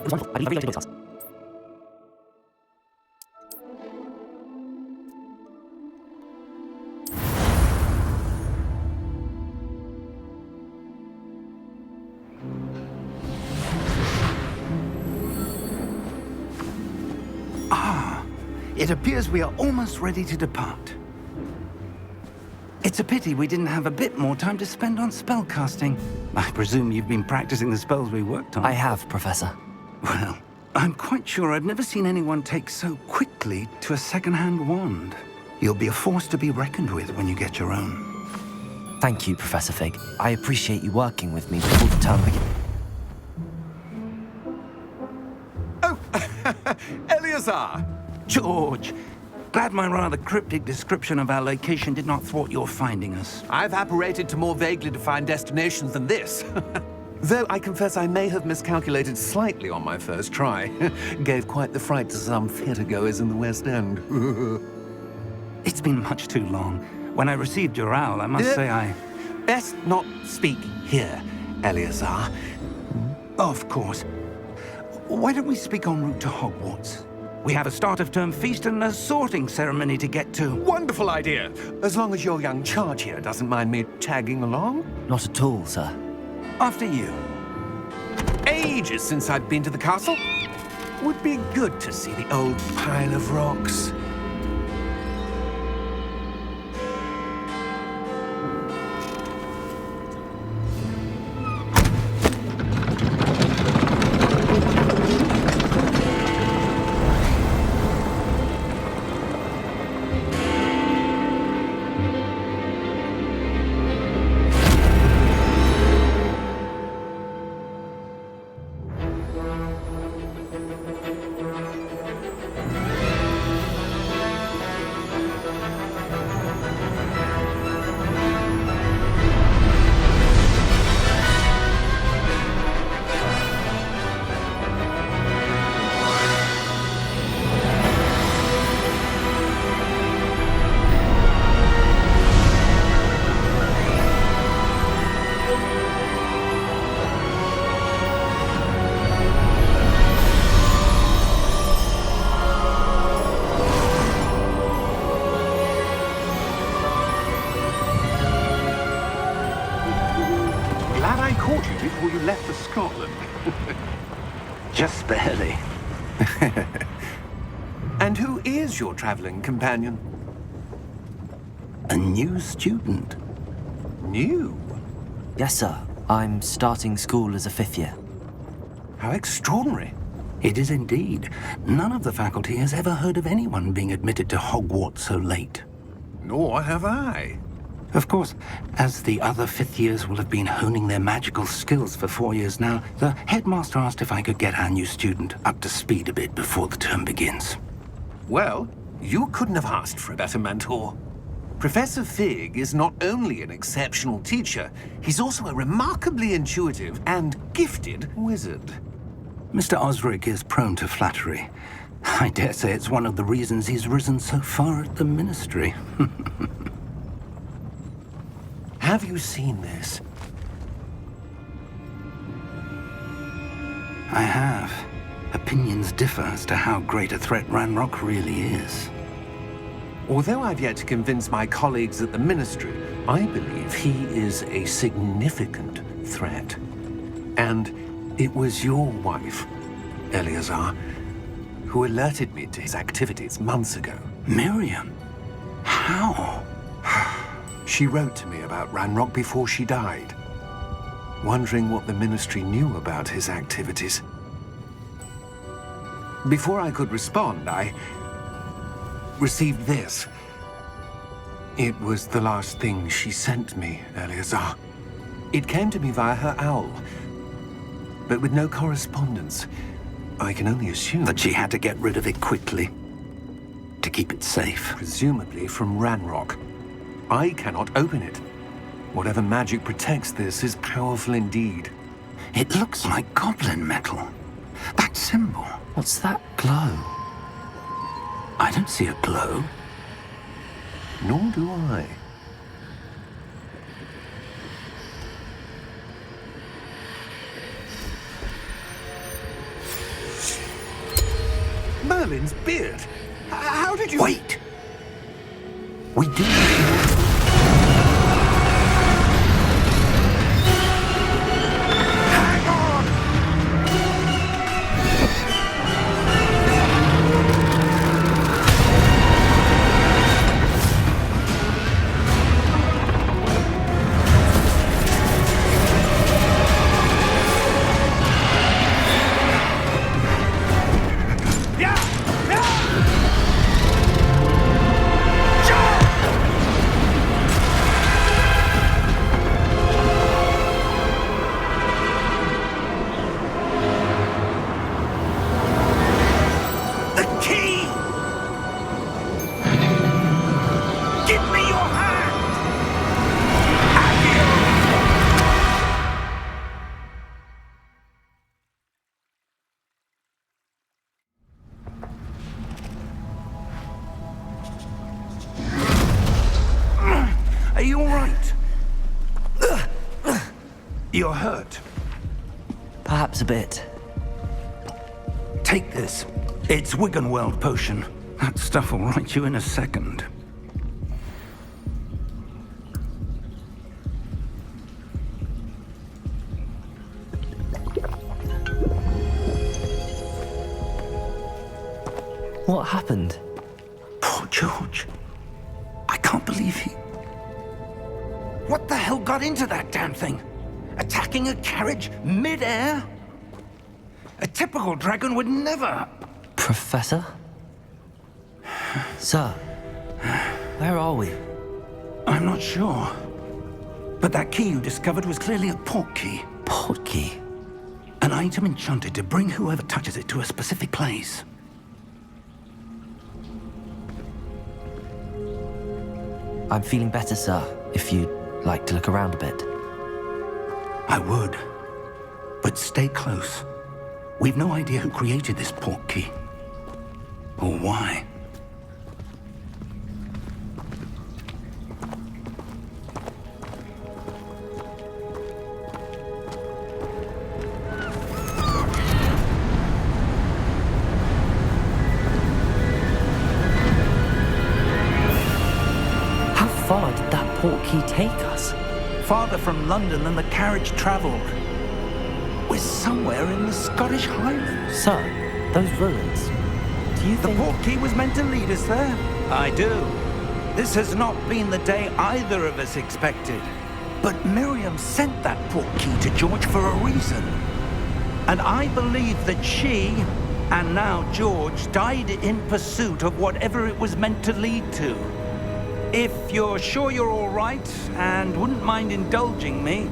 was wonderful. I really enjoyed this class. It appears we are almost ready to depart. It's a pity we didn't have a bit more time to spend on spellcasting. I presume you've been practicing the spells we worked on. I have, Professor. Well, I'm quite sure I've never seen anyone take so quickly to a second-hand wand. You'll be a force to be reckoned with when you get your own. Thank you, Professor Fig. I appreciate you working with me before the term begins. Oh, Eleazar! George, glad my rather cryptic description of our location did not thwart your finding us. I've apparated to more vaguely defined destinations than this. Though I confess I may have miscalculated slightly on my first try. Gave quite the fright to some theatre-goers in the West End. It's been much too long. When I received your owl, I must say I... Best not speak here, Eleazar. Of course. Why don't we speak en route to Hogwarts? We have a start-of-term feast and a sorting ceremony to get to. Wonderful idea! As long as your young charge here doesn't mind me tagging along. Not at all, sir. After you. Ages since I'd been to the castle. Would be good to see the old pile of rocks. Before you left for Scotland. Just barely. And who is your traveling companion? A new student. New? Yes, sir. I'm starting school as a 5th year. How extraordinary. It is indeed. None of the faculty has ever heard of anyone being admitted to Hogwarts so late. Nor have I. Of course, as the other 5th years will have been honing their magical skills for 4 years now, the headmaster asked if I could get our new student up to speed a bit before the term begins. Well, you couldn't have asked for a better mentor. Professor Fig is not only an exceptional teacher, he's also a remarkably intuitive and gifted wizard. Mr. Osric is prone to flattery. I dare say it's one of the reasons he's risen so far at the Ministry. Have you seen this? I have. Opinions differ as to how great a threat Ranrock really is. Although I've yet to convince my colleagues at the Ministry, I believe he is a significant threat. And it was your wife, Eleazar, who alerted me to his activities months ago. Miriam? How? She wrote to me about Ranrock before she died, wondering what the Ministry knew about his activities. Before I could respond, I received this. It was the last thing she sent me, Eleazar. It came to me via her owl, but with no correspondence. I can only assume That she had to get rid of it quickly, to keep it safe. presumably from Ranrock. I cannot open it. Whatever magic protects this is powerful indeed. It looks like goblin metal. That symbol. What's that glow? I don't see a glow. Nor do I. Merlin's beard. How did you... Wait! We do... Hang on! Are you all right? You're hurt. Perhaps a bit. Take this. It's Wiggenweld potion. That stuff will right you in a second. What happened? Poor George. I can't believe he... What the hell got into that damn thing? Attacking a carriage mid-air? A typical dragon would never... Professor? Sir, where are we? I'm not sure. But that key you discovered was clearly a port key. Port key? An item enchanted to bring whoever touches it to a specific place. I'm feeling better, sir, if you'd like to look around a bit. I would. But stay close. We've no idea who created this port key. Or why. How far did that port key take us? Farther from London than the carriage travelled. We're somewhere in the Scottish Highlands. Sir, those ruins. Do you The think... port key was meant to lead us there? I do. This has not been the day either of us expected. But Miriam sent that port key to George for a reason. And I believe that she, and now George, died in pursuit of whatever it was meant to lead to. If you're sure you're all right, and wouldn't mind indulging me,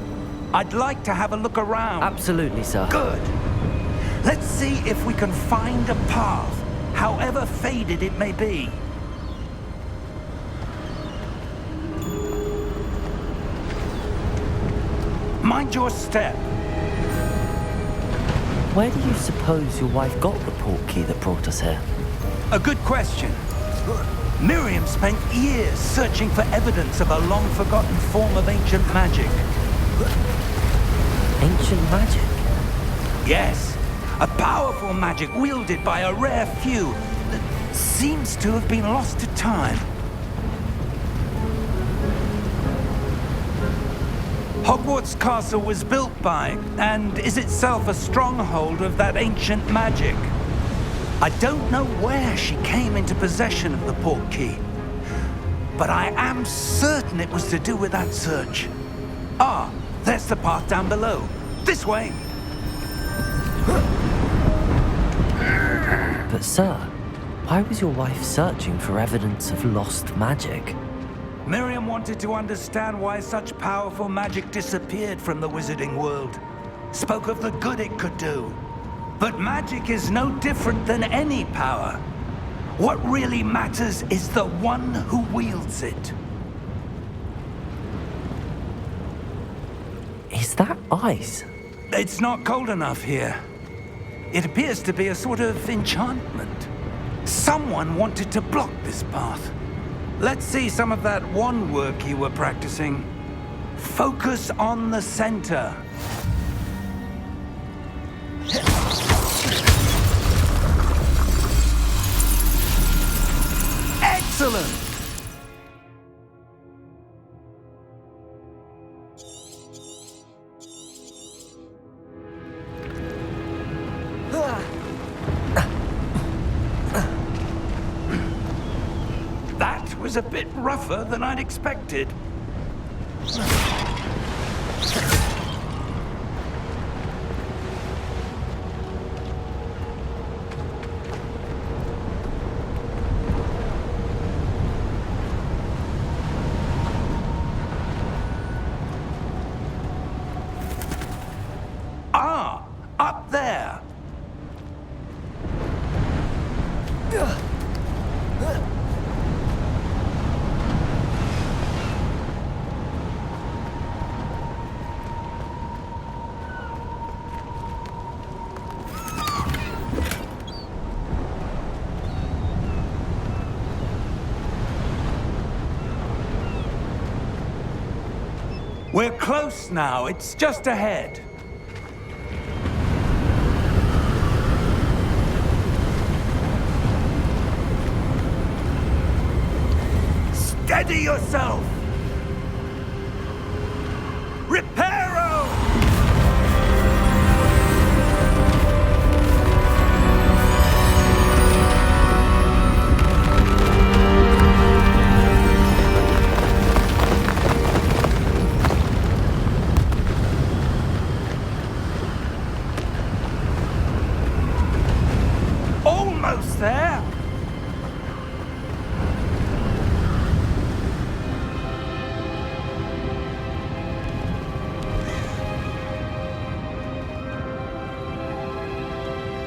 I'd like to have a look around. Absolutely, sir. Good. Let's see if we can find a path, however faded it may be. Mind your step. Where do you suppose your wife got the port key that brought us here? A good question. Miriam spent years searching for evidence of a long-forgotten form of ancient magic. Ancient magic? Yes, a powerful magic wielded by a rare few that seems to have been lost to time. Hogwarts Castle was built by, and is itself a stronghold of that ancient magic. I don't know where she came into possession of the port key, but I am certain it was to do with that search. Ah, there's the path down below. This way. But sir, why was your wife searching for evidence of lost magic? Miriam wanted to understand why such powerful magic disappeared from the wizarding world. Spoke of the good it could do. But magic is no different than any power. What really matters is the one who wields it. Is that ice? It's not cold enough here. It appears to be a sort of enchantment. Someone wanted to block this path. Let's see some of that wand work you were practicing. Focus on the center. Excellent! That was a bit rougher than I'd expected. Ah, up there. We're close now. It's just ahead. Steady yourself! Reparo! Almost there!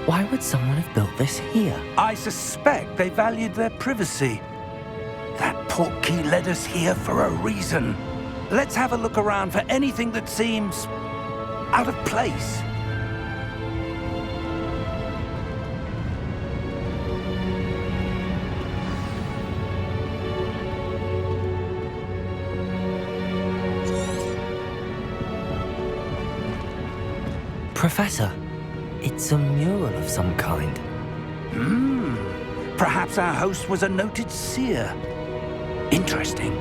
Why would someone have built this here? I suspect they valued their privacy. That portkey led us here for a reason. Let's have a look around for anything that seems out of place. Professor, it's a mural of some kind. Perhaps our host was a noted seer. Interesting.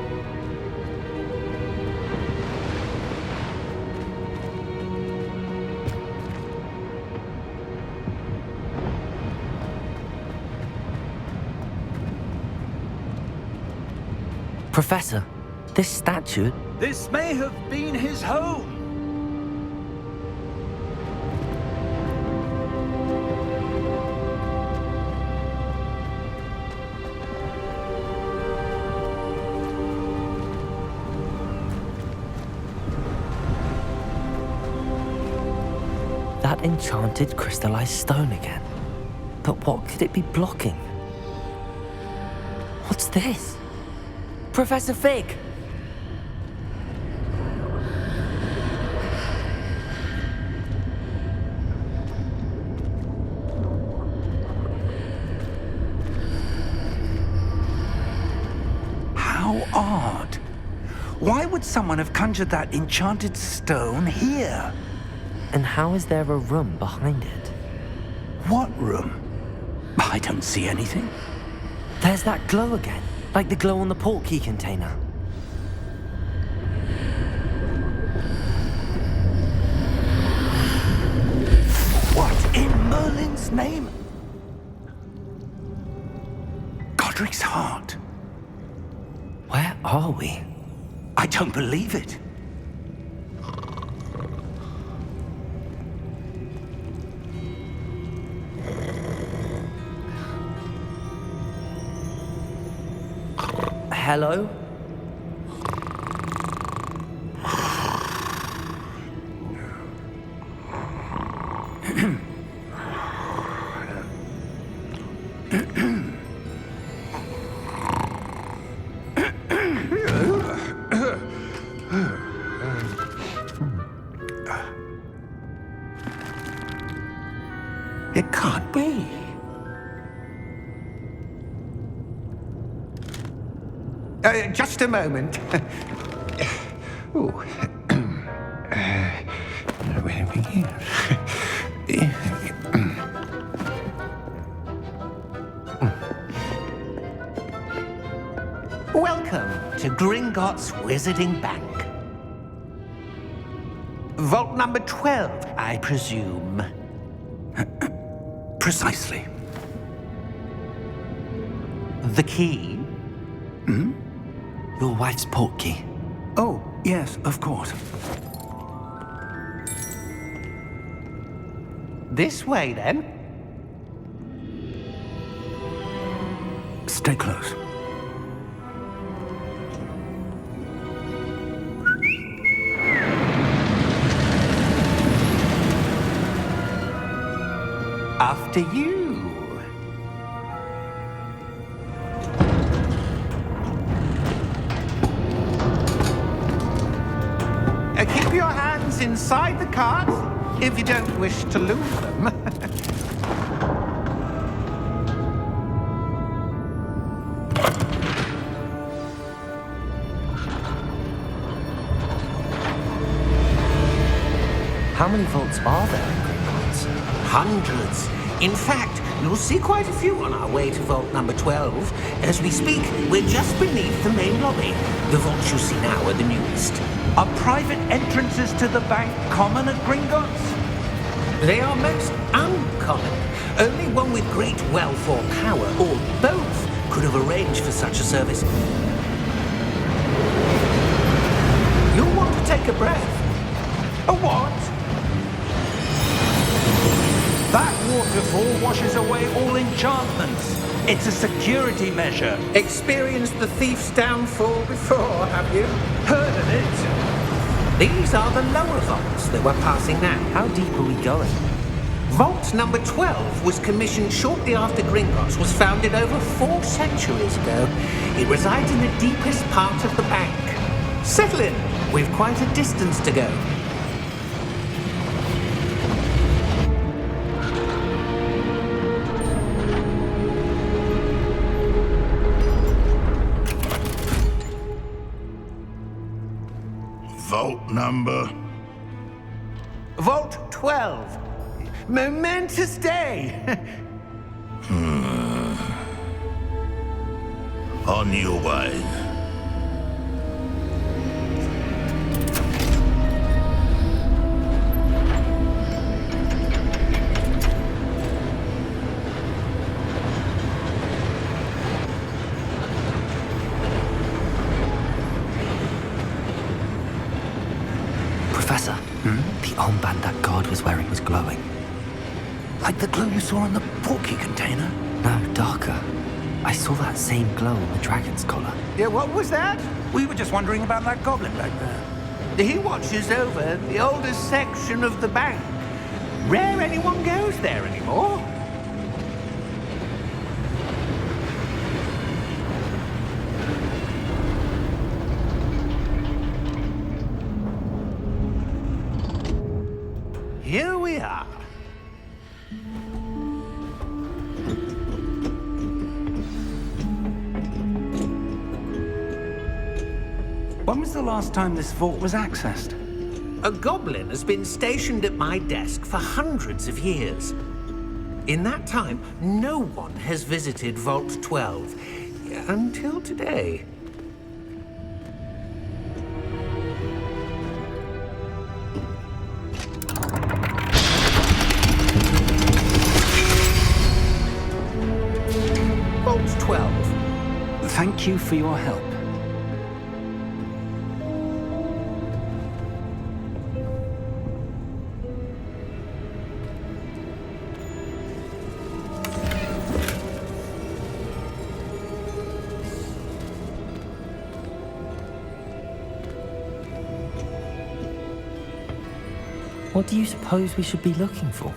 Professor, this statue... This may have been his home. That enchanted crystallized stone again. But what could it be blocking? What's this? Professor Fig! How odd. Why would someone have conjured that enchanted stone here? And how is there a room behind it? What room? I don't see anything. There's that glow again, like the glow on the portkey container. What in Merlin's name? Godric's heart. Where are we? I don't believe it. Hello? It can't be. Just a moment. Ooh. Where are we here? Welcome to Gringotts Wizarding Bank. Vault number 12, I presume. Precisely. The key? Your wife's portkey. Oh, yes, of course. This way, then. Stay close. After you. Keep your hands inside the cart if you don't wish to lose them. How many vaults are there in Gringotts? Hundreds. In fact, you'll see quite a few on our way to vault number 12. As we speak, we're just beneath the main lobby. The vaults you see now are the newest. Are private entrances to the bank common at Gringotts? They are most uncommon. Only one with great wealth or power, or both, could have arranged for such a service. You'll want to take a breath. A what? That waterfall washes away all enchantments. It's a security measure. Experienced the thief's downfall before, have you? Heard of it? These are the lower vaults that we're passing now. How deep are we going? Vault number 12 was commissioned shortly after Gringotts was founded over 4 centuries ago. It resides in the deepest part of the bank. Settle in. We've quite a distance to go. Vault number? Vault 12. Momentous day. On your way. Professor, the armband that guard was wearing was glowing. Like the glow you saw on the portkey container? No, darker. I saw that same glow on the dragon's collar. Yeah, what was that? We were just wondering about that goblin back there. He watches over the oldest section of the bank. Rare anyone goes there anymore. Here we are. When was the last time this vault was accessed? A goblin has been stationed at my desk for hundreds of years. In that time, no one has visited Vault 12 until today. Vault 12. Thank you for your help. What do you suppose we should be looking for?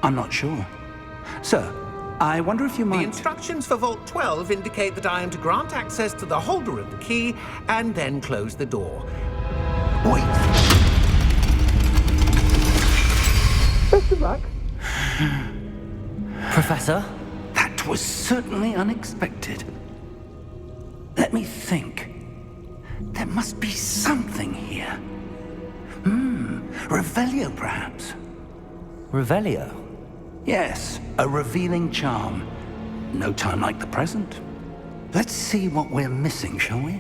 I'm not sure. Sir, I wonder if you The might... instructions for Vault 12 indicate that I am to grant access to the holder of the key and then close the door. Wait! Best of luck. Professor? That was certainly unexpected. Let me think. There must be something here. Revelio, perhaps? Revelio? Yes, a revealing charm. No time like the present. Let's see what we're missing, shall we?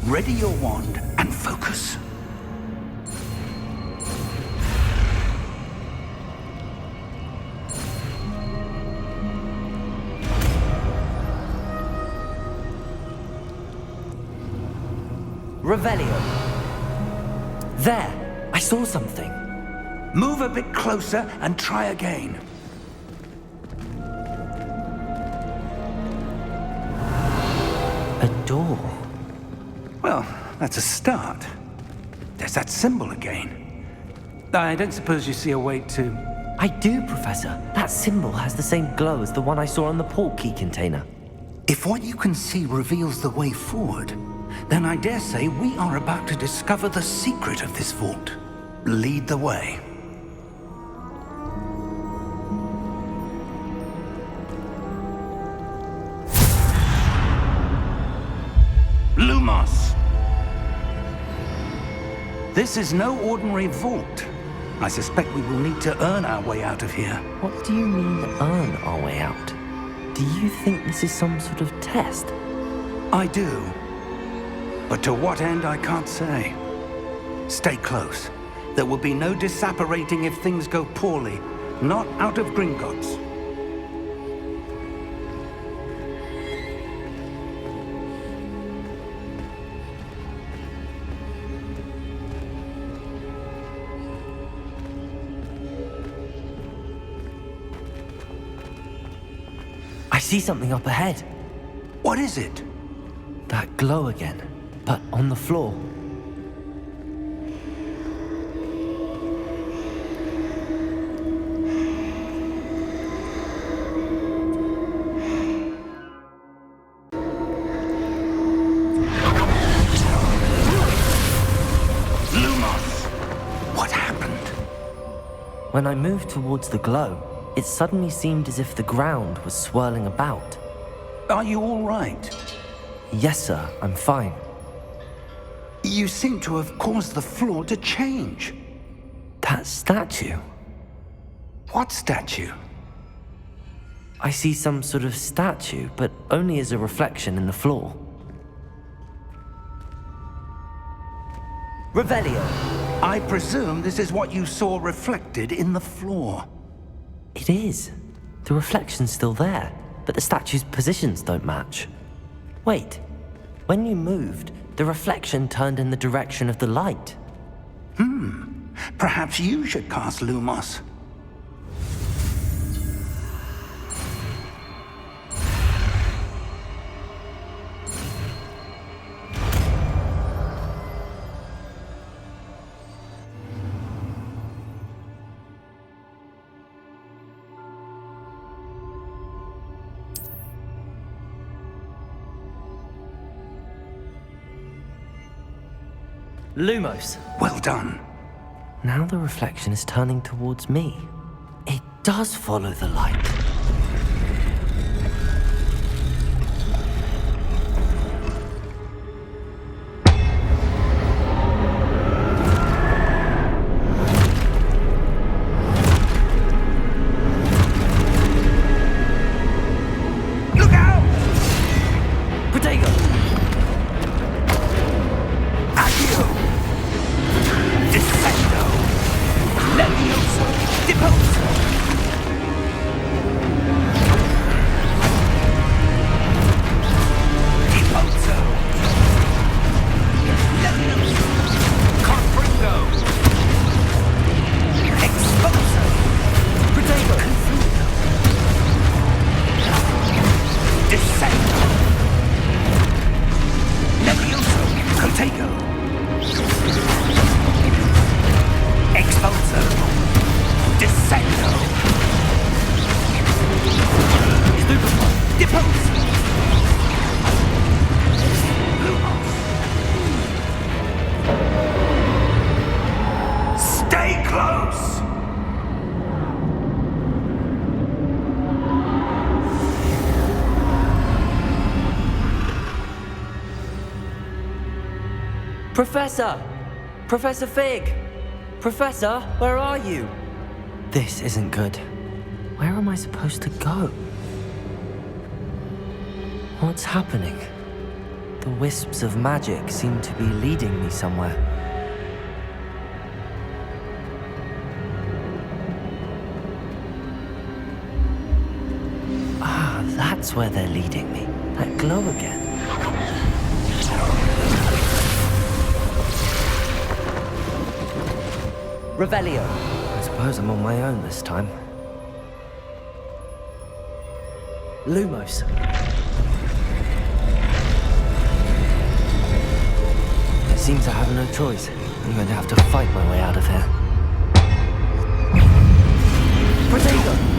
Ready your wand and focus. Revelio. There, I saw something. Move a bit closer and try again. A door. Well, that's a start. There's that symbol again. I don't suppose you see a way to... I do, Professor. That symbol has the same glow as the one I saw on the port key container. If what you can see reveals the way forward, then I dare say we are about to discover the secret of this vault. Lead the way. Lumos! This is no ordinary vault. I suspect we will need to earn our way out of here. What do you mean, earn our way out? Do you think this is some sort of test? I do. But to what end, I can't say. Stay close. There will be no disapparating if things go poorly. Not out of Gringotts. I see something up ahead. What is it? That glow again, but on the floor. Lumos! What happened? When I moved towards the glow, it suddenly seemed as if the ground was swirling about. Are you all right? Yes, sir, I'm fine. You seem to have caused the floor to change. That statue? What statue? I see some sort of statue, but only as a reflection in the floor. Revelio! I presume this is what you saw reflected in the floor. It is. The reflection's still there, but the statue's positions don't match. Wait, when you moved, the reflection turned in the direction of the light. Perhaps you should cast Lumos. Lumos! Well done. Now the reflection is turning towards me. It does follow the light. Look out! Protego! Accio! Descendo! Levioso! Deposo! Deposo! Levioso! Confringo! Exposo! Protego! Descendo! Levioso! Protego! Expulso! Descendo! Stupefy! Depose! Lumos! Stay close! Professor! Professor Fig! Professor, where are you? This isn't good. Where am I supposed to go? What's happening? The wisps of magic seem to be leading me somewhere. Ah, that's where they're leading me. That glow again. Revelio. I suppose I'm on my own this time. Lumos. It seems I have no choice. I'm going to have to fight my way out of here. Protego!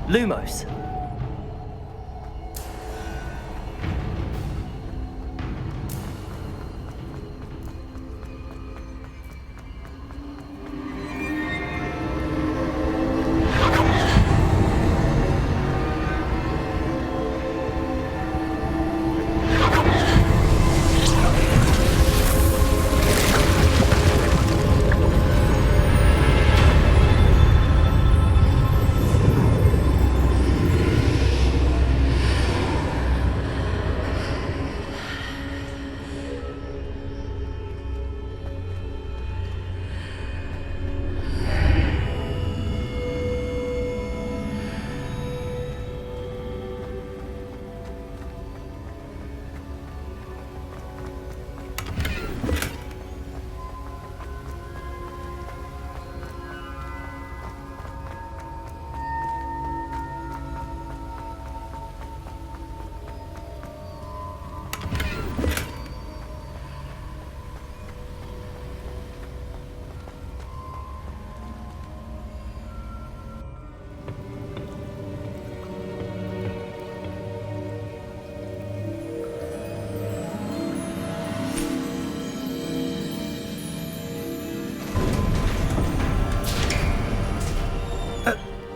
Lumos.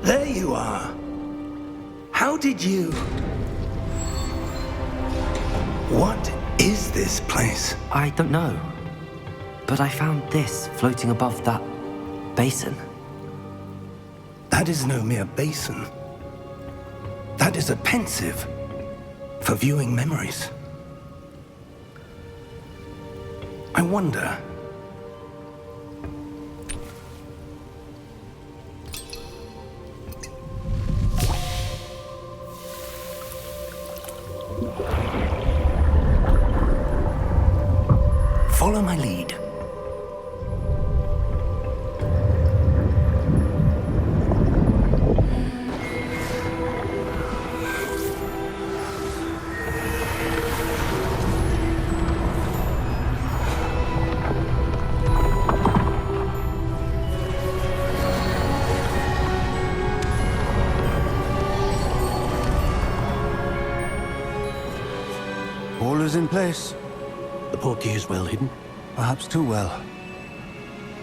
There you are. How did you... What is this place? I don't know. But I found this floating above that basin. That is no mere basin. That is a pensive for viewing memories. I wonder... Follow my lead. is in place. The portkey is well hidden. Perhaps too well.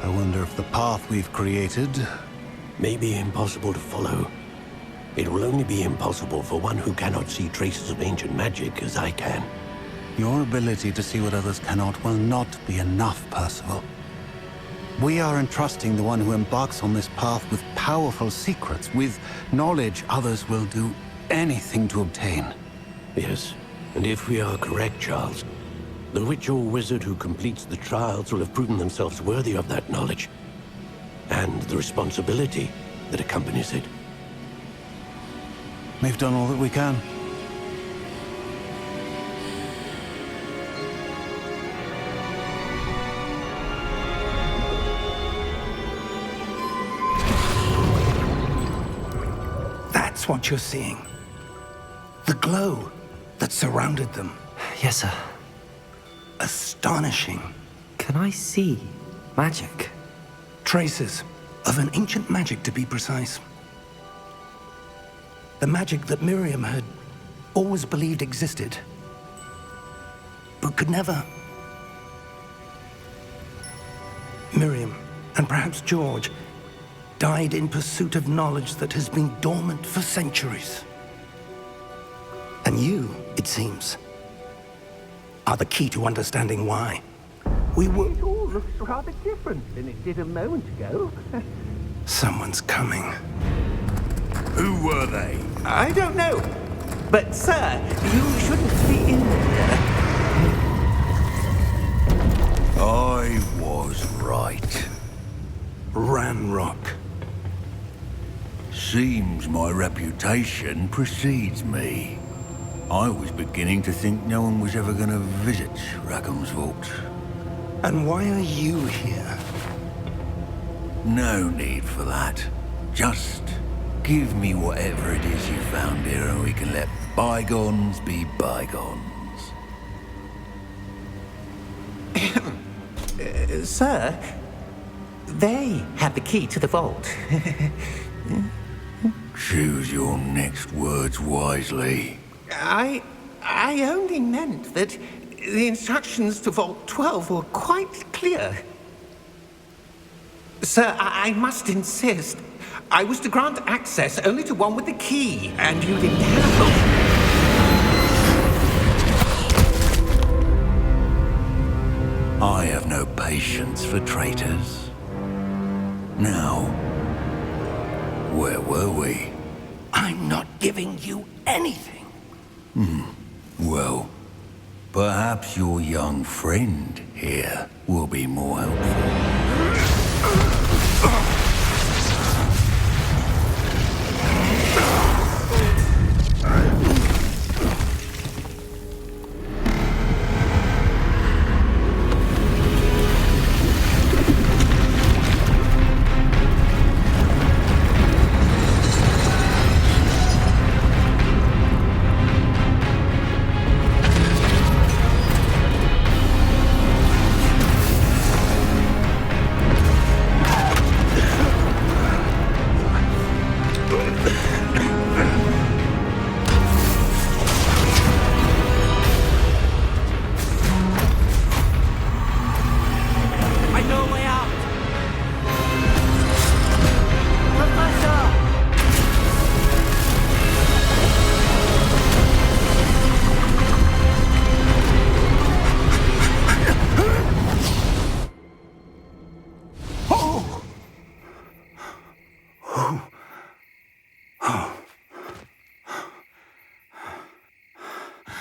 I wonder if the path we've created... May be impossible to follow. It will only be impossible for one who cannot see traces of ancient magic as I can. Your ability to see what others cannot will not be enough, Percival. We are entrusting the one who embarks on this path with powerful secrets, with knowledge others will do anything to obtain. Yes, and if we are correct, Charles, the witch or wizard who completes the trials will have proven themselves worthy of that knowledge, and the responsibility that accompanies it. We've done all that we can. That's what you're seeing. The glow that surrounded them. Yes, sir. Astonishing. Can I see magic? Traces of an ancient magic, to be precise. The magic that Miriam had always believed existed, but could never. Miriam, and perhaps George, died in pursuit of knowledge that has been dormant for centuries. And you, it seems, are the key to understanding why. We were... It all looks rather different than it did a moment ago. Someone's coming. Who were they? I don't know. But, sir, you shouldn't be in here. I was right. Ranrock. Seems my reputation precedes me. I was beginning to think no one was ever going to visit Rackham's vault. And why are you here? No need for that. Just give me whatever it is you found here and we can let bygones be bygones. Sir, they have the key to the vault. Choose your next words wisely. I only meant that the instructions to Vault 12 were quite clear. Sir, I must insist. I was to grant access only to one with the key, and you didn't have I have no patience for traitors. Now, where were we? I'm not giving you anything. Well, perhaps your young friend here will be more helpful.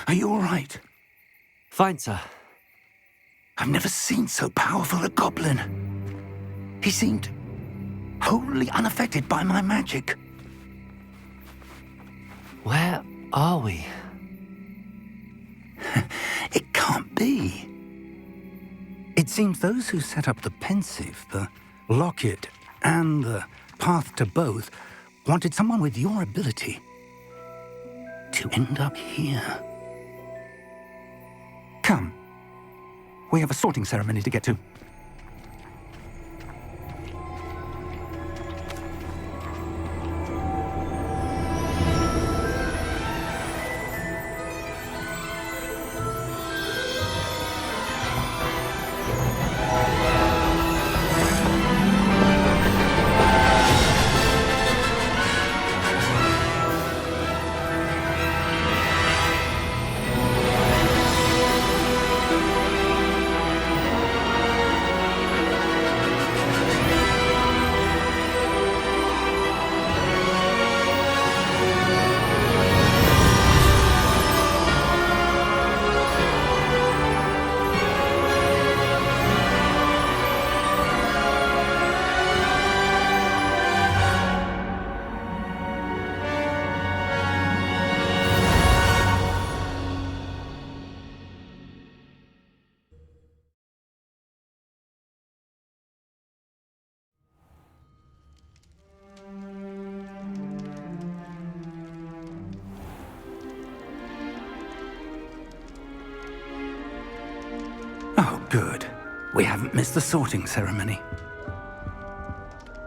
Are you all right? Fine, sir. I've never seen so powerful a goblin. He seemed wholly unaffected by my magic. Where are we? It can't be. It seems those who set up the pensive, the locket, and the path to both wanted someone with your ability to end up here. Come. We have a sorting ceremony to get to. Good. We haven't missed the sorting ceremony.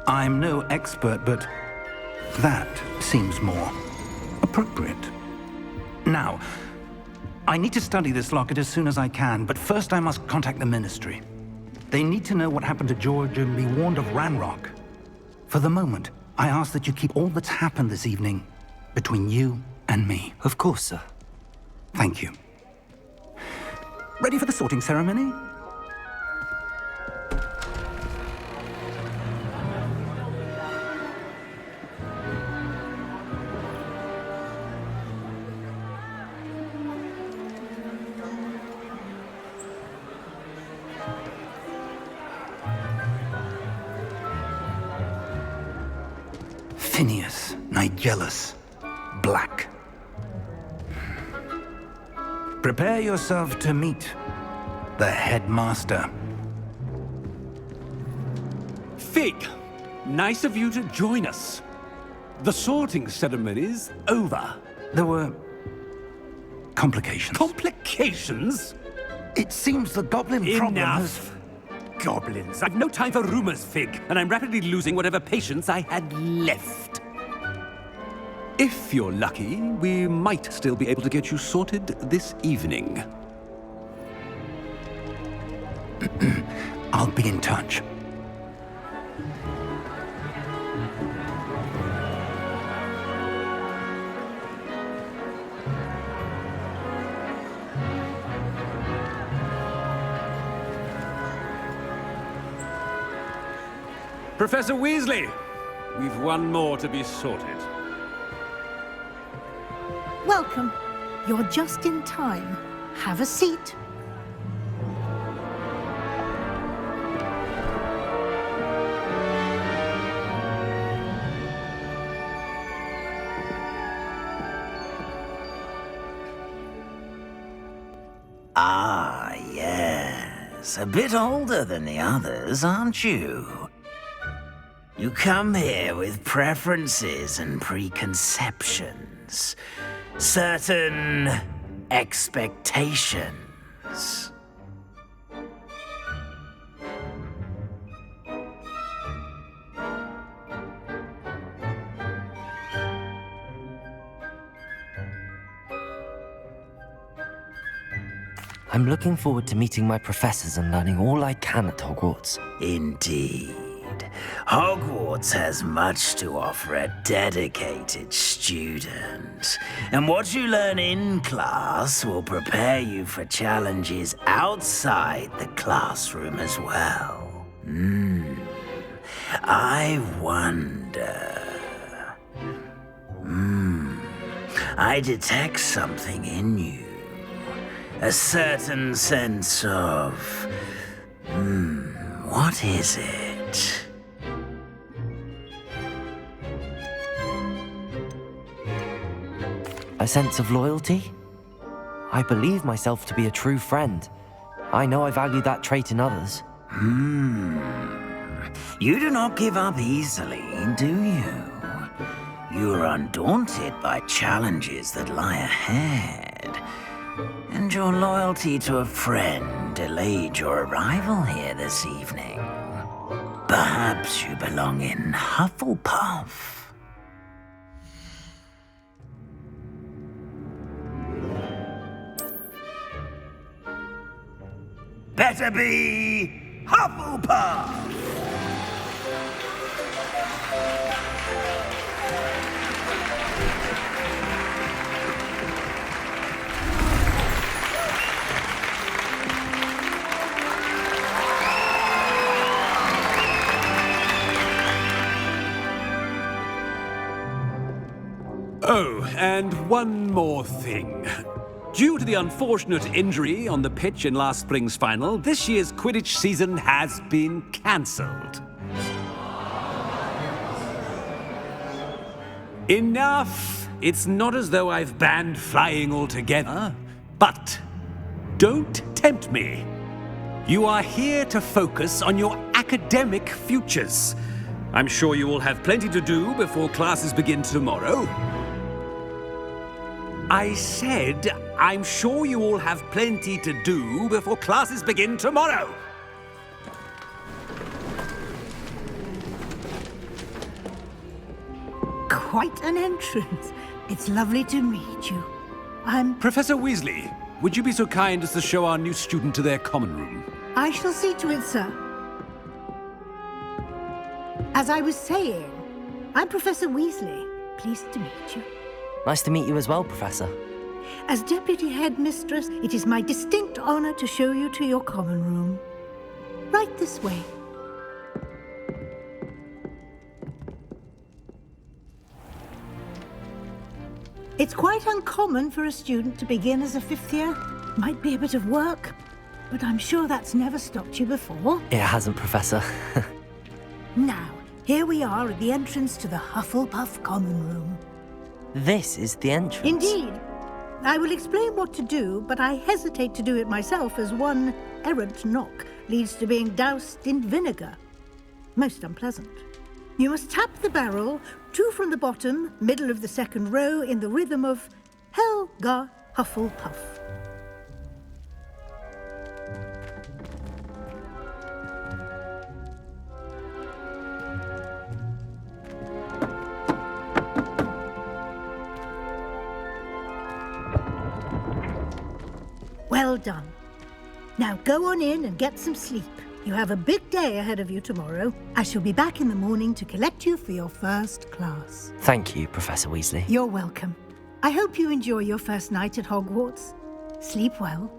I'm no expert, but that seems more appropriate. Now, I need to study this locket as soon as I can, but first I must contact the Ministry. They need to know what happened to George and be warned of Ranrock. For the moment, I ask that you keep all that's happened this evening between you and me. Of course, sir. Thank you. Ready for the sorting ceremony? Phineas, Nigellus, Black. Prepare yourself to meet the headmaster. Fig, nice of you to join us. The sorting ceremony's over. There were complications. Complications? It seems the goblin problem has... Enough. Goblins. I've no time for rumors, Fig, and I'm rapidly losing whatever patience I had left. If you're lucky, we might still be able to get you sorted this evening. I'll be in touch. Professor Weasley, we've one more to be sorted. Welcome. You're just in time. Have a seat. Ah, yes. A bit older than the others, aren't you? You come here with preferences and preconceptions. Certain expectations. I'm looking forward to meeting my professors and learning all I can at Hogwarts. Indeed. Hogwarts has much to offer a dedicated student. And what you learn in class will prepare you for challenges outside the classroom as well. I wonder... I detect something in you. A certain sense of... what is it? A sense of loyalty? I believe myself to be a true friend. I know I value that trait in others. You do not give up easily, do you? You are undaunted by challenges that lie ahead. And your loyalty to a friend delayed your arrival here this evening. Perhaps you belong in Hufflepuff. Better be Hufflepuff! Oh, and one more thing. Due to the unfortunate injury on the pitch in last spring's final, this year's Quidditch season has been cancelled. Enough! It's not as though I've banned flying altogether, but don't tempt me. You are here to focus on your academic futures. I'm sure you will have plenty to do before classes begin tomorrow. I said I'm sure you all have plenty to do before classes begin tomorrow. Quite an entrance. It's lovely to meet you. Professor Weasley, would you be so kind as to show our new student to their common room? I shall see to it, sir. As I was saying, I'm Professor Weasley. Pleased to meet you. Nice to meet you as well, Professor. As Deputy Headmistress, it is my distinct honor to show you to your common room. Right this way. It's quite uncommon for a student to begin as a 5th year. Might be a bit of work, but I'm sure that's never stopped you before. It hasn't, Professor. Now, here we are at the entrance to the Hufflepuff Common Room. This is the entrance. Indeed. I will explain what to do, but I hesitate to do it myself as one errant knock leads to being doused in vinegar. Most unpleasant. You must tap the barrel, 2 from the bottom, middle of the 2nd row, in the rhythm of Helga Hufflepuff. Well done. Now go on in and get some sleep. You have a big day ahead of you tomorrow. I shall be back in the morning to collect you for your first class. Thank you, Professor Weasley. You're welcome. I hope you enjoy your first night at Hogwarts. Sleep well.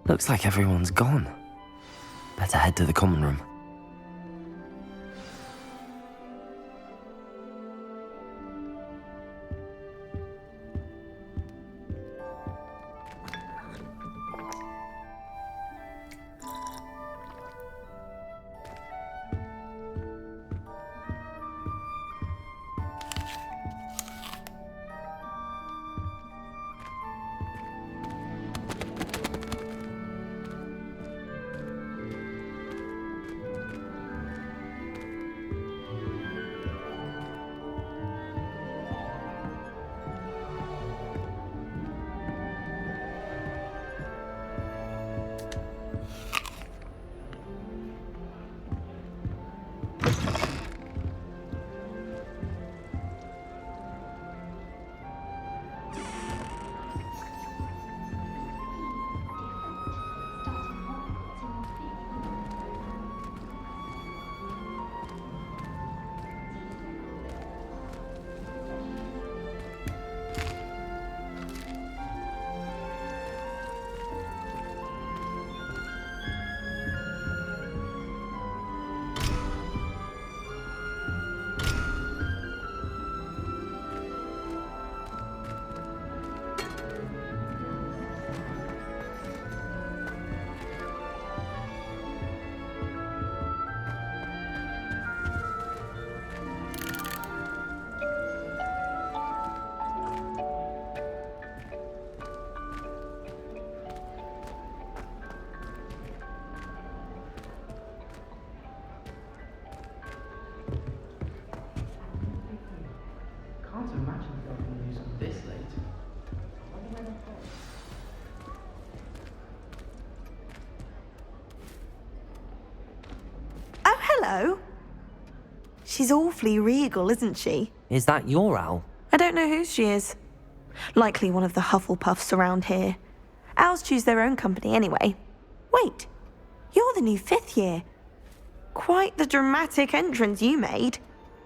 Looks like everyone's gone. Better head to the common room. Hello. She's awfully regal, isn't she? Is that your owl? I don't know who she is. Likely one of the Hufflepuffs around here. Owls choose their own company anyway. Wait, you're the new 5th year. Quite the dramatic entrance you made.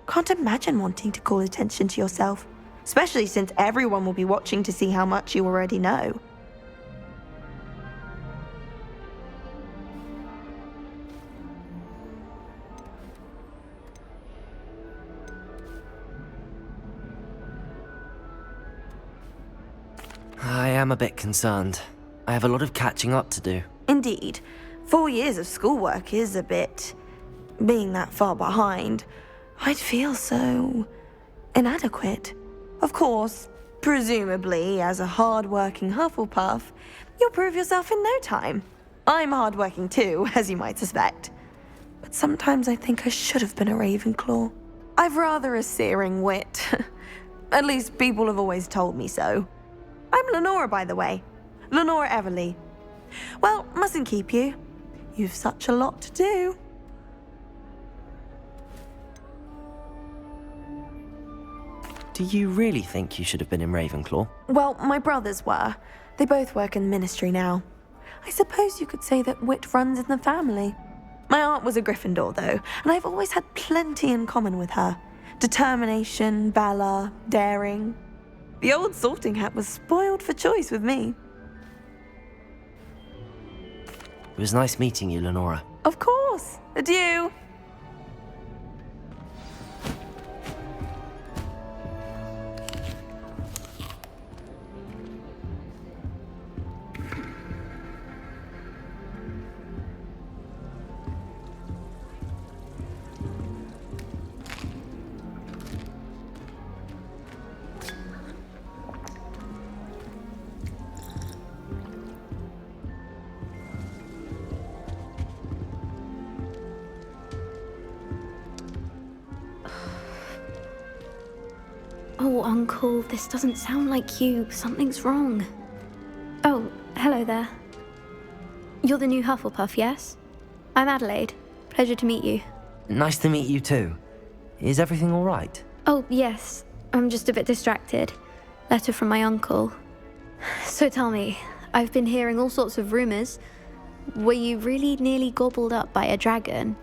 Can't imagine wanting to call attention to yourself, especially since everyone will be watching to see how much you already know. I am a bit concerned. I have a lot of catching up to do. Indeed. 4 years of schoolwork is a bit being that far behind, I'd feel so inadequate. Of course, presumably, as a hard-working Hufflepuff, you'll prove yourself in no time. I'm hard-working too, as you might suspect. But sometimes I think I should have been a Ravenclaw. I've rather a searing wit. At least people have always told me so. I'm Lenora, by the way. Lenora Everly. Well, mustn't keep you. You've such a lot to do. Do you really think you should have been in Ravenclaw? Well, my brothers were. They both work in the ministry now. I suppose you could say that wit runs in the family. My aunt was a Gryffindor, though, and I've always had plenty in common with her. Determination, valor, daring. The old sorting hat was spoiled for choice with me. It was nice meeting you, Lenora. Of course. Adieu. Oh, Uncle, this doesn't sound like you. Something's wrong. Oh, hello there. You're the new Hufflepuff, yes? I'm Adelaide. Pleasure to meet you. Nice to meet you too. Is everything all right? Oh, yes. I'm just a bit distracted. Letter from my uncle. So tell me, I've been hearing all sorts of rumors. Were you really nearly gobbled up by a dragon?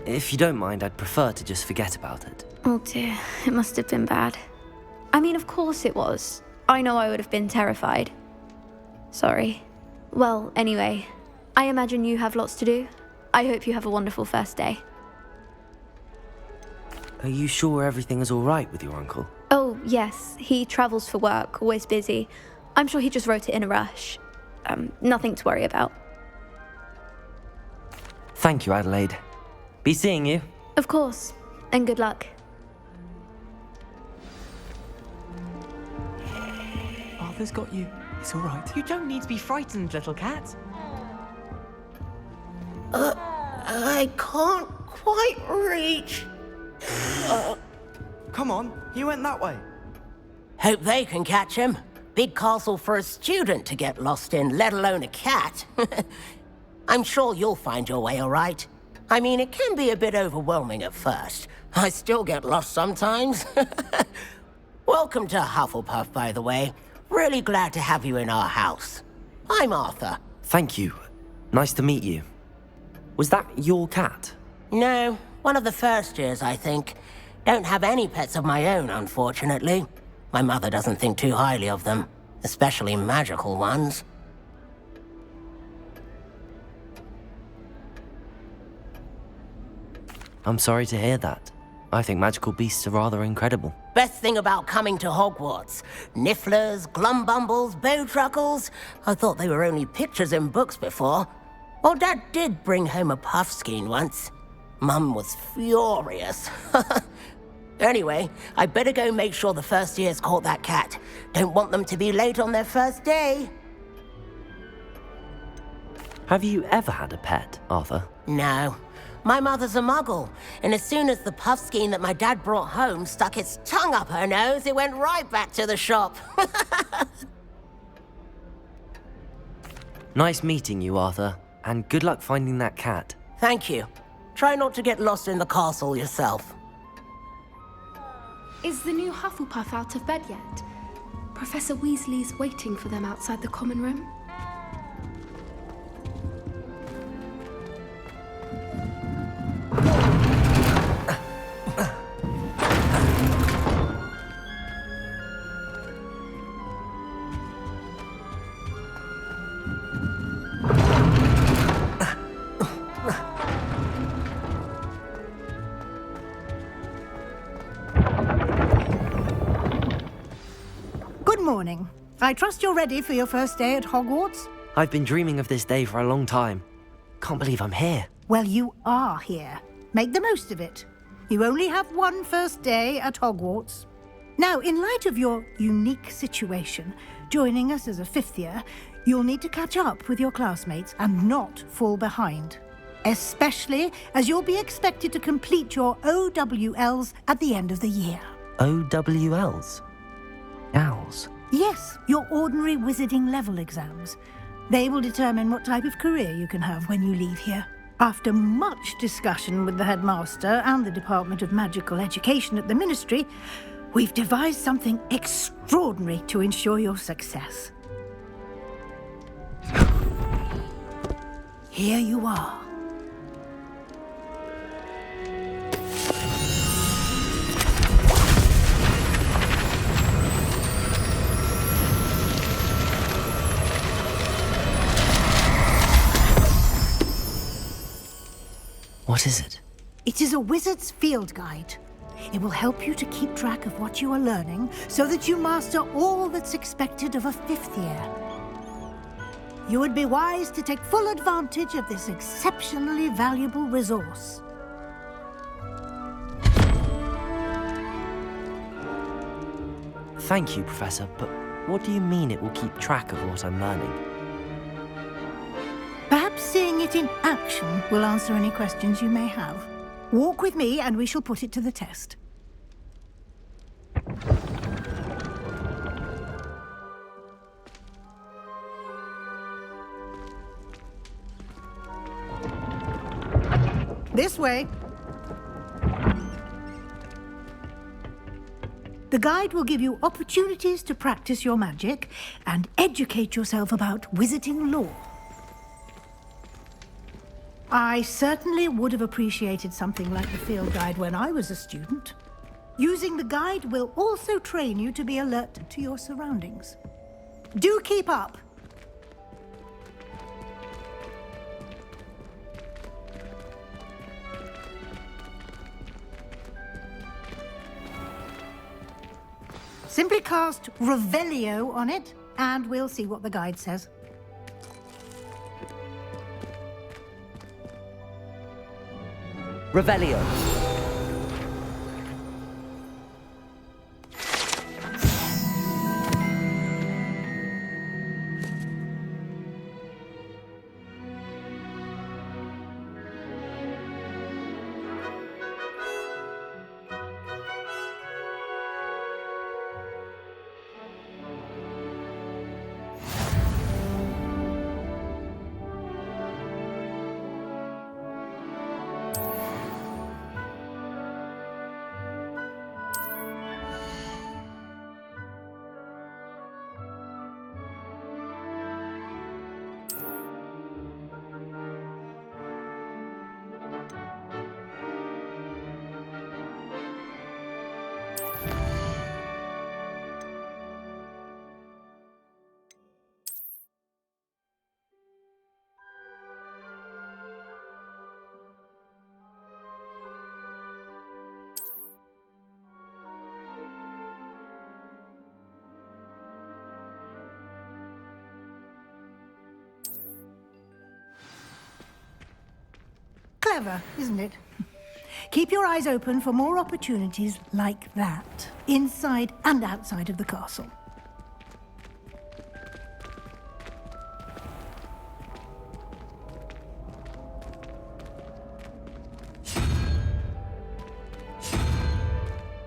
If you don't mind, I'd prefer to just forget about it. Oh dear, it must have been bad. I mean, of course it was. I know I would have been terrified. Sorry. Well, anyway, I imagine you have lots to do. I hope you have a wonderful first day. Are you sure everything is all right with your uncle? Oh, yes. He travels for work, always busy. I'm sure he just wrote it in a rush. Nothing to worry about. Thank you, Adelaide. Be seeing you. Of course. And good luck. Arthur's got you. It's all right. You don't need to be frightened, little cat. I can't quite reach. Come on, he went that way. Hope they can catch him. Big castle for a student to get lost in, let alone a cat. I'm sure you'll find your way all right. I mean, it can be a bit overwhelming at first. I still get lost sometimes. Welcome to Hufflepuff, by the way. Really glad to have you in our house. I'm Arthur. Thank you. Nice to meet you. Was that your cat? No, one of the first years, I think. Don't have any pets of my own, unfortunately. My mother doesn't think too highly of them, especially magical ones. I'm sorry to hear that. I think magical beasts are rather incredible. Best thing about coming to Hogwarts. Nifflers, glumbumbles, bowtruckles. I thought they were only pictures in books before. Well, Dad did bring home a puffskein once. Mum was furious. Anyway, I better go make sure the first years caught that cat. Don't want them to be late on their first day. Have you ever had a pet, Arthur? No. My mother's a muggle, and as soon as the puffskein that my dad brought home stuck its tongue up her nose, it went right back to the shop. Nice meeting you, Arthur, and good luck finding that cat. Thank you. Try not to get lost in the castle yourself. Is the new Hufflepuff out of bed yet? Professor Weasley's waiting for them outside the common room. morning. I trust you're ready for your first day at Hogwarts? I've been dreaming of this day for a long time. Can't believe I'm here. Well, you are here. Make the most of it. You only have one first day at Hogwarts. Now, in light of your unique situation, joining us as a fifth year, you'll need to catch up with your classmates and not fall behind. Especially as you'll be expected to complete your OWLs at the end of the year. OWLs? Owls? Yes, your ordinary wizarding level exams. They will determine what type of career you can have when you leave here. After much discussion with the headmaster and the Department of Magical Education at the Ministry, we've devised something extraordinary to ensure your success. Here you are. What is it? It is a wizard's field guide. It will help you to keep track of what you are learning so that you master all that's expected of a fifth year. You would be wise to take full advantage of this exceptionally valuable resource. Thank you, Professor, but what do you mean it will keep track of what I'm learning? Perhaps seeing it in action will answer any questions you may have. Walk with me and we shall put it to the test. This way. The guide will give you opportunities to practice your magic and educate yourself about wizarding lore. I certainly would have appreciated something like the field guide when I was a student. Using the guide will also train you to be alert to your surroundings. Do keep up! Simply cast Revelio on it, and we'll see what the guide says. Revelio. Clever, isn't it? Keep your eyes open for more opportunities like that, inside and outside of the castle.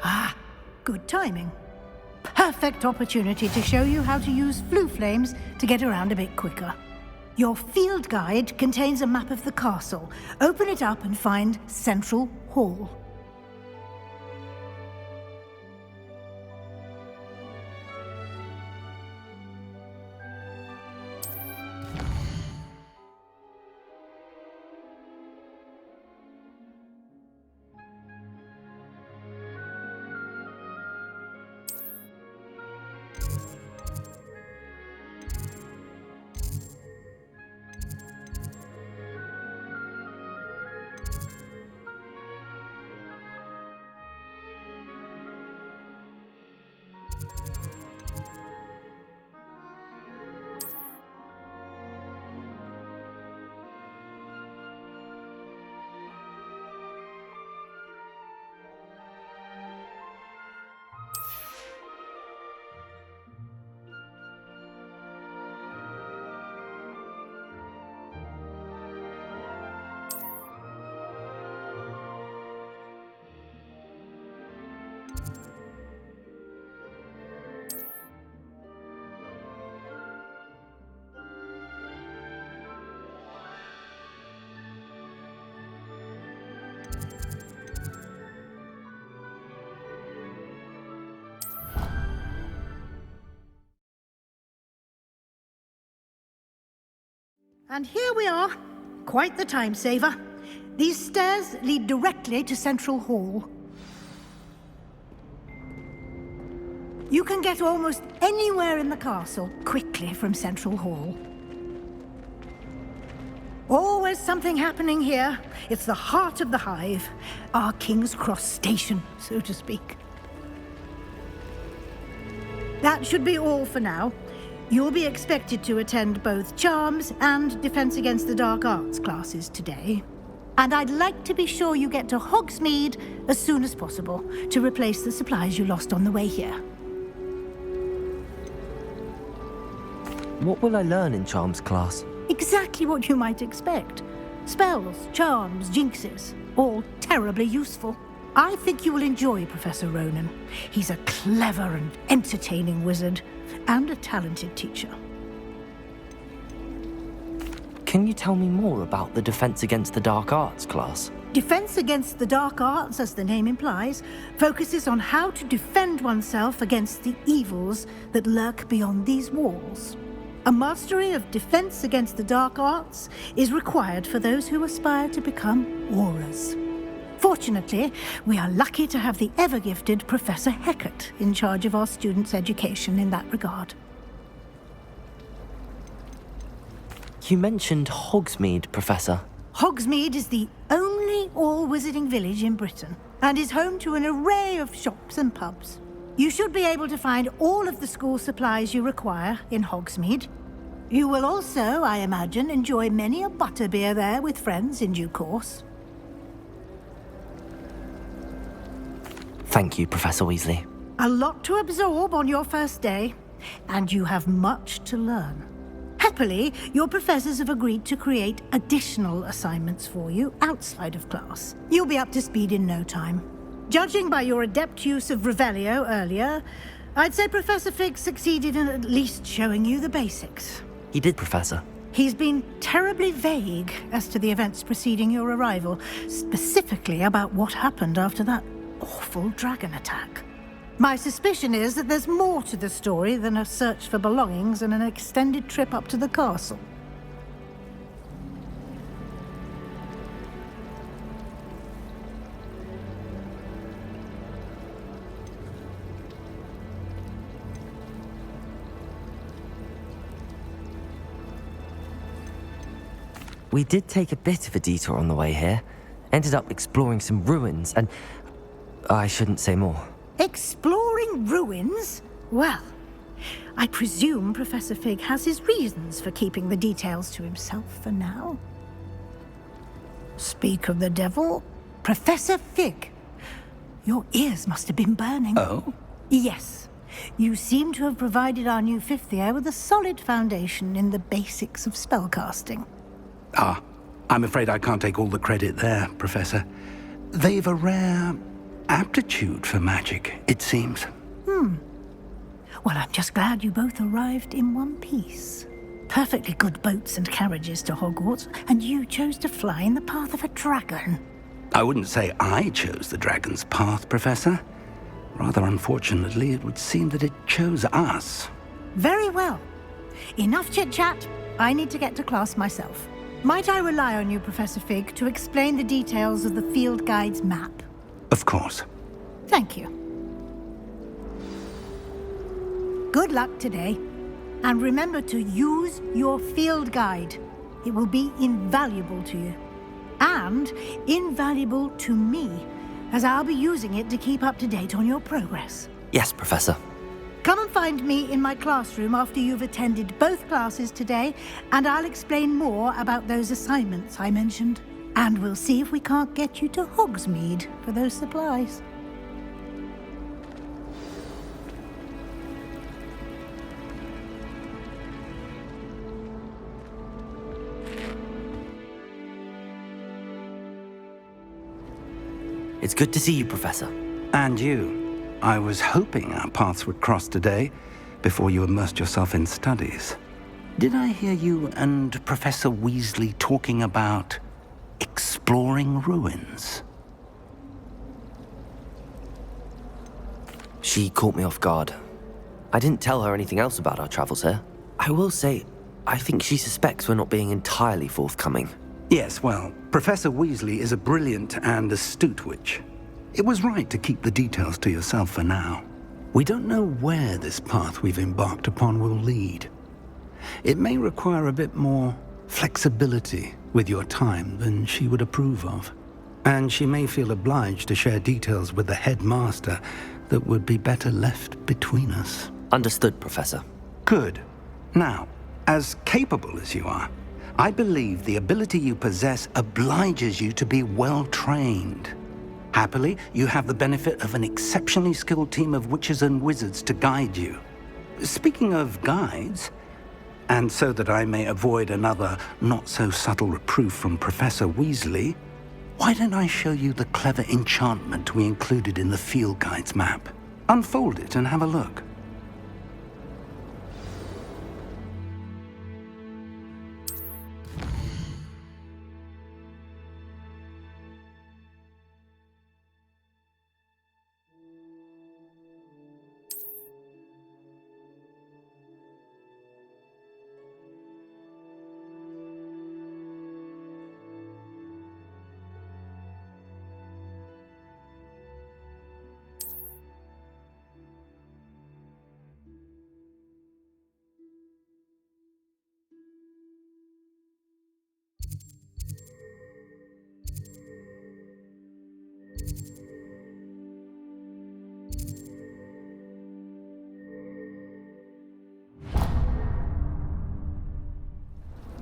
Ah, good timing. Perfect opportunity to show you how to use flue flames to get around a bit quicker. Your field guide contains a map of the castle. Open it up and find Central Hall. And here we are. Quite the time saver. These stairs lead directly to Central Hall. You can get almost anywhere in the castle quickly from Central Hall. Always something happening here. It's the heart of the hive. Our King's Cross station, so to speak. That should be all for now. You'll be expected to attend both Charms and Defense Against the Dark Arts classes today. And I'd like to be sure you get to Hogsmeade as soon as possible to replace the supplies you lost on the way here. What will I learn in Charms class? Exactly what you might expect. Spells, charms, jinxes, all terribly useful. I think you will enjoy Professor Ronan. He's a clever and entertaining wizard, and a talented teacher. Can you tell me more about the Defense Against the Dark Arts class? Defense Against the Dark Arts, as the name implies, focuses on how to defend oneself against the evils that lurk beyond these walls. A mastery of Defense Against the Dark Arts is required for those who aspire to become Aurors. Fortunately, we are lucky to have the ever-gifted Professor Hecat in charge of our students' education in that regard. You mentioned Hogsmeade, Professor. Hogsmeade is the only all-wizarding village in Britain, and is home to an array of shops and pubs. You should be able to find all of the school supplies you require in Hogsmeade. You will also, I imagine, enjoy many a butterbeer there with friends in due course. Thank you, Professor Weasley. A lot to absorb on your first day, and you have much to learn. Happily, your professors have agreed to create additional assignments for you outside of class. You'll be up to speed in no time. Judging by your adept use of Revelio earlier, I'd say Professor Fig succeeded in at least showing you the basics. He did, Professor. He's been terribly vague as to the events preceding your arrival, specifically about what happened after that awful dragon attack. My suspicion is that there's more to the story than a search for belongings and an extended trip up to the castle. We did take a bit of a detour on the way here. Ended up exploring some ruins and... I shouldn't say more. Exploring ruins? Well, I presume Professor Fig has his reasons for keeping the details to himself for now. Speak of the devil, Professor Fig. Your ears must have been burning. Oh? Yes. You seem to have provided our new fifth year with a solid foundation in the basics of spellcasting. Ah, I'm afraid I can't take all the credit there, Professor. They've a rare aptitude for magic, it seems. Well, I'm just glad you both arrived in one piece. Perfectly good boats and carriages to Hogwarts, and you chose to fly in the path of a dragon. I wouldn't say I chose the dragon's path, Professor. Rather unfortunately, it would seem that it chose us. Very well. Enough chit-chat. I need to get to class myself. Might I rely on you, Professor Fig, to explain the details of the field guide's map? Of course. Thank you. Good luck today. And remember to use your field guide. It will be invaluable to you. And invaluable to me, as I'll be using it to keep up to date on your progress. Yes, Professor. Come and find me in my classroom after you've attended both classes today, and I'll explain more about those assignments I mentioned. And we'll see if we can't get you to Hogsmeade for those supplies. It's good to see you, Professor. And you. I was hoping our paths would cross today, before you immersed yourself in studies. Did I hear you and Professor Weasley talking about exploring ruins? She caught me off guard. I didn't tell her anything else about our travels here. I will say, I think she suspects we're not being entirely forthcoming. Yes, well, Professor Weasley is a brilliant and astute witch. It was right to keep the details to yourself for now. We don't know where this path we've embarked upon will lead. It may require a bit more flexibility with your time than she would approve of. And she may feel obliged to share details with the headmaster that would be better left between us. Understood, Professor. Good. Now, as capable as you are, I believe the ability you possess obliges you to be well trained. Happily, you have the benefit of an exceptionally skilled team of witches and wizards to guide you. Speaking of guides, and so that I may avoid another not-so-subtle reproof from Professor Weasley, why don't I show you the clever enchantment we included in the field guide's map? Unfold it and have a look.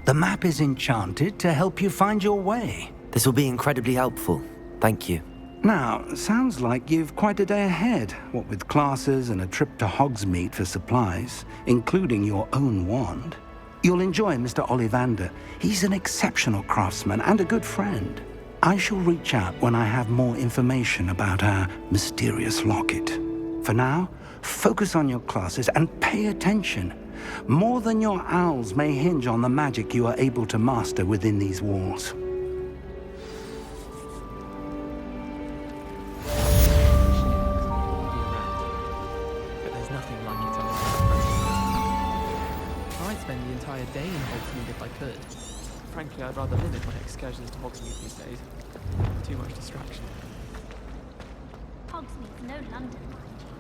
The map is enchanted to help you find your way. This will be incredibly helpful. Thank you. Now, sounds like you've quite a day ahead, what with classes and a trip to Hogsmeade for supplies, including your own wand. You'll enjoy Mr. Ollivander. He's an exceptional craftsman and a good friend. I shall reach out when I have more information about our mysterious locket. For now, focus on your classes and pay attention. More than your owls may hinge on the magic you are able to master within these walls. But there's nothing like it on the I'd spend the entire day in Hogsmeade if I could. Frankly, I'd rather limit my excursions to Hogsmeade these days. Too much distraction. Hogsmeade's no London, mind you,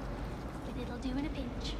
but it'll do in a pinch.